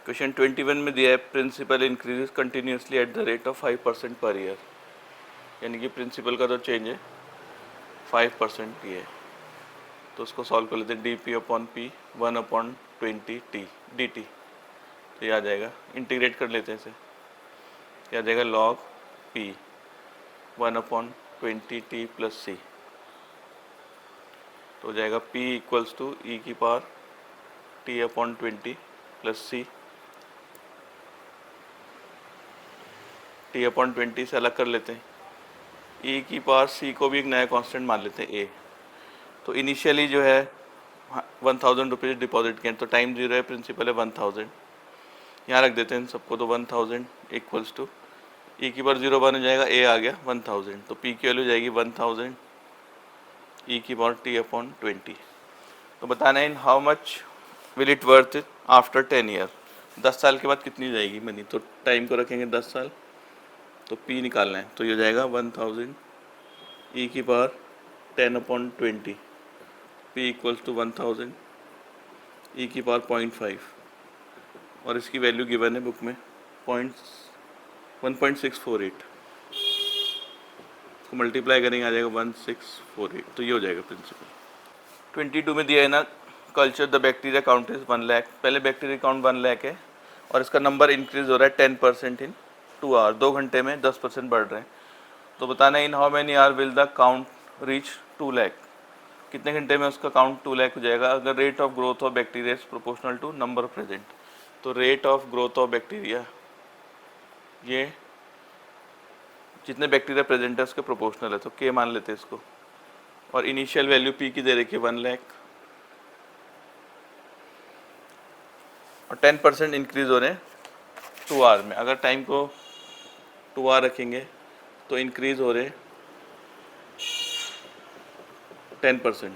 Question 21 में दिया है principal increases continuously at the rate of 5% per year, यानी कि प्रिंसिपल का जो चेंज है 5% ही है। तो उसको सॉल्व कर लेते हैं, d p upon P 1/20 T D T. तो ये आ जाएगा, इंटीग्रेट कर लेते हैं इसे, ये आ जाएगा log P 1/20 T plus c. तो हो जाएगा p इक्वल्स टू ई की पावर टी अपॉन 20 प्लस सी। टी अपॉन 20 से अलग कर लेते हैं, ई की पावर सी को भी एक नया कांस्टेंट मान लेते हैं ए। तो इनिशियली जो है 1000 रुपीज़ डिपॉजिट किए, तो टाइम 0 है, प्रिंसिपल है 1000, यहाँ रख देते हैं सबको। तो 1000 इक्वल्स टू ई की पावर 0 बन जाएगा, ए आ गया 1000, तो पी की वैल्यू जाएगी 1000 ई की पावर टी अपॉन 20। तो बताना है in how much will it worth it after 10 year, 10 साल के बाद कितनी जाएगी मनी। तो टाइम को रखेंगे 10 साल, तो P निकालना है, तो ये जाएगा 1000 ई की पावर 10/20, P इक्वल्स टू 1000 ई की पावर 0.5, और इसकी वैल्यू गिवन है बुक में 1.648, इसको मल्टीप्लाई करेंगे आ जाएगा 1648। तो ये हो जाएगा प्रिंसिपल। 22 में दिया है ना, culture the bacteria count is 1 lakh. पहले बैक्टीरिया काउंट 1 लाख है और इसका नंबर इंक्रीज हो रहा है 10% इन 2 आवर, 2 घंटे में 10% बढ़ रहे हैं। तो बताना in how many hour will the count reach 2 lakh, कितने घंटे में उसका काउंट 2 लाख हो जाएगा अगर rate of growth of bacteria is proportional to number present. तो rate of growth of bacteria ये जितने बैक्टीरिया प्रेजेंट है उसके प्रोपोर्शनल है, तो के मान लेते हैं इसको। और इनिशियल वैल्यू पी की दे रखी है 1 लाख, और 10% इंक्रीज हो रहे हैं 2 आवर में। अगर टाइम को 2 आवर रखेंगे तो इंक्रीज हो रहे 10%।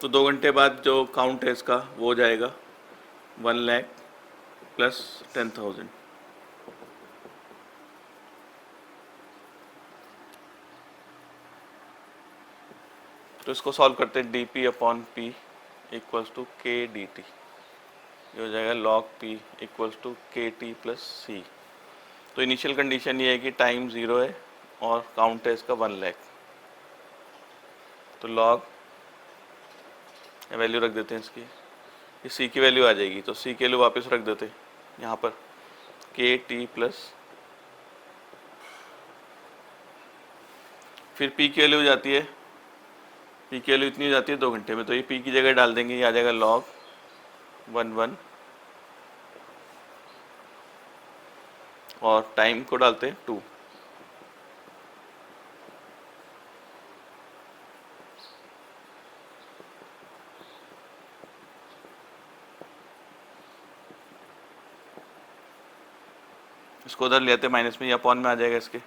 तो 2 घंटे बाद जो काउंट है इसका वो हो जाएगा 1 लाख प्लस 10,000। तो इसको सॉल्व करते हैं, d p upon p equals to k d t, ये हो जाएगा log p equals to k t plus c. तो इनिशियल कंडीशन ये है कि टाइम 0 है और काउंट है इसका 1 लाख, तो लॉग वैल्यू रख देते हैं इसकी, ये सी की वैल्यू आ जाएगी, तो सी की वैल्यू वापस रख देते हैं यहाँ पर के टी प्लस, फिर पी की वैल्यू हो जाती है, पी की वैल्यू इतनी हो जाती है 2 घंटे में, तो ये पी की जगह डाल देंगे, ये आ जाएगा लॉग 1 और टाइम को डालते हैं 2। इसको उधर ले आते हैं माइनस में, या अपॉन में आ जाएगा इसके।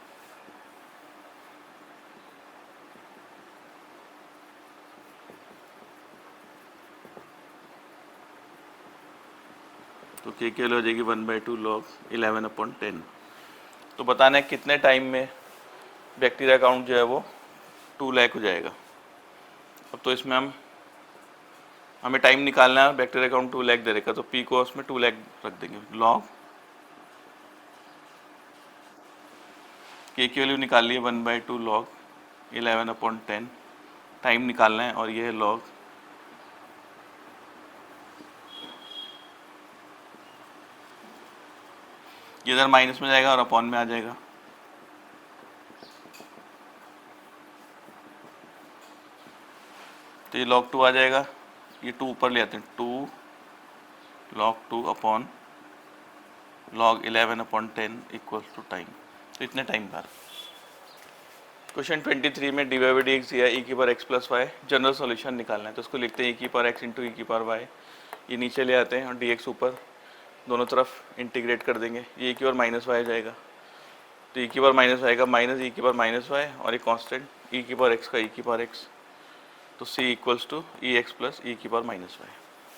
तो के वैल्यू हो जाएगी 1/2 लॉग 11/10। तो बताना है कितने टाइम में बैक्टीरिया काउंट जो है वो 2 लाख हो जाएगा। अब तो इसमें हमें टाइम निकालना है, बैक्टीरिया काउंट 2 लाख दे रखा, तो पी को उसमें 2 लाख रख देंगे, लॉग के की वैल्यू निकाल ली है 1/2 लॉग 11/10, टाइम निकालना है और ये है लॉग ये इधर माइनस में जाएगा और अपॉन में आ जाएगा। तो ये log 2 आ जाएगा, ये 2 ऊपर ले आते हैं, 2 log 2 upon log 11/10 equals to time. तो इतने टाइम बाद। क्वेश्चन 23 में d y by d x दिया है, ई की power x plus y, general solution निकालना है। तो उसको लिखते हैं ई की पावर एक्स इंटू ई की पावर वाई, ये नीचे ले आते हैं और डी एक्स ऊपर, दोनों तरफ इंटीग्रेट कर देंगे, ये ई की पावर माइनस वाई जाएगा। तो ई की पावर माइनस आएगा, माइनस ई की पावर माइनस वाई और एक कांस्टेंट ई की पावर एक्स का ई की पावर एक्स। तो c equals to e x plus e की पावर माइनस वाई।